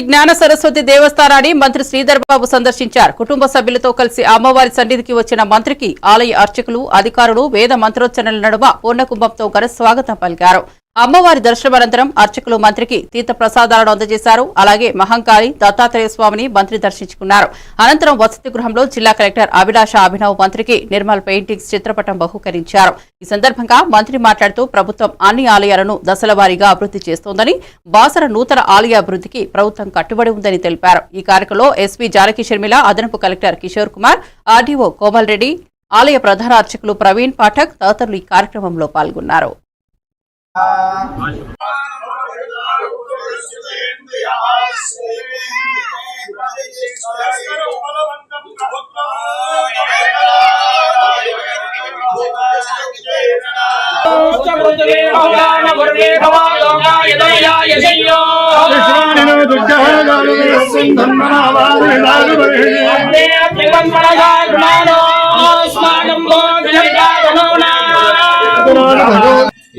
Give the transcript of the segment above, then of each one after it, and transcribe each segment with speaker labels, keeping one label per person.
Speaker 1: జ్ఞాన సరస్వతి దేవస్థానాన్ని మంత్రి శ్రీధర్ బాబు సందర్శించారు. కుటుంబ సభ్యులతో కలిసి అమ్మవారి సన్నిధికి వచ్చిన మంత్రికి ఆలయ అర్చకులు, అధికారులు వేద మంత్రోచ్చరణల నడుమ పూర్ణకుంభంతో ఘన స్వాగతం పలికారు. అమ్మవారి దర్శనానంతరం అర్చకులు మంత్రికి తీర్థ ప్రసాదాలను అందజేశారు. అలాగే మహంకాళి దత్తాత్రేయ స్వామిని మంత్రి దర్శించుకున్నారు. అనంతరం వసతి గృహంలో జిల్లా కలెక్టర్ అభిలాష అభినవ్ మంత్రికి నిర్మల్ పెయింటింగ్స్ చిత్రపటం బహూకరించారు. ఈ సందర్భంగా మంత్రి మాట్లాడుతూ ప్రభుత్వం అన్ని ఆలయాలను దశల వారీగా అభివృద్ధి చేస్తోందని, బాసర నూతన ఆలయ అభివృద్ధికి ప్రభుత్వం కట్టుబడి ఉందని తెలిపారు. ఈ కార్యక్రమంలో ఎస్పీ జానకి షర్మిల, అదనపు కలెక్టర్ కిషోర్ కుమార్, ఆర్డీఓ కోమల్ రెడ్డి, ఆలయ ప్రధాన అర్చకులు ప్రవీణ్ పాఠక్ తదితరులు ఈ కార్యక్రమంలో పాల్గొన్నారు.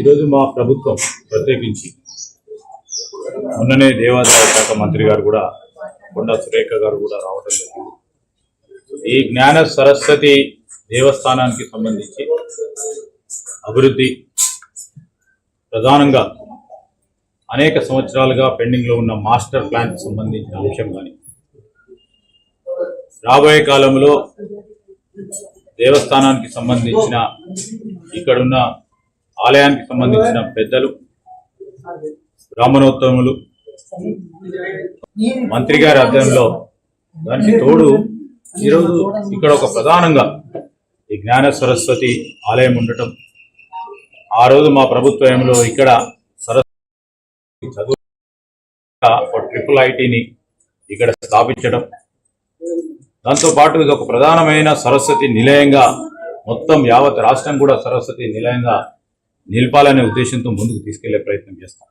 Speaker 2: ఈరోజు మా ప్రభుత్వం ప్రత్యేకించి మొన్ననే దేవాదాయ శాఖ మంత్రి గారు కూడా కొండా సురేఖ గారు కూడా రావడం జరిగింది. ఈ జ్ఞాన సరస్వతి దేవస్థానానికి సంబంధించి అభివృద్ధి ప్రధానంగా అనేక సంవత్సరాలుగా పెండింగ్లో ఉన్న మాస్టర్ ప్లాన్కి సంబంధించిన అంశం కానీ, రాబోయే కాలంలో దేవస్థానానికి సంబంధించిన ఇక్కడున్న ఆలయానికి సంబంధించిన పెద్దలు, బ్రాహ్మణోత్తములు, మంత్రి గారి ఆధ్వర్యంలో దానికి తోడు ఈరోజు ఇక్కడ ఒక ప్రధానంగా ఈ జ్ఞాన సరస్వతి ఆలయం ఉండటం, ఆ రోజు మా ప్రభుత్వంలో ఇక్కడ సరస్వతి చదువు ట్రిపుల్ ఐటీని ఇక్కడ స్థాపించడం, దాంతోపాటు ఇది ఒక ప్రధానమైన సరస్వతి నిలయంగా మొత్తం యావత్ రాష్ట్రం కూడా సరస్వతి నిలయంగా నిలపాలనే ఉద్దేశంతో ముందుకు తీసుకెళ్లే ప్రయత్నం చేస్తాం.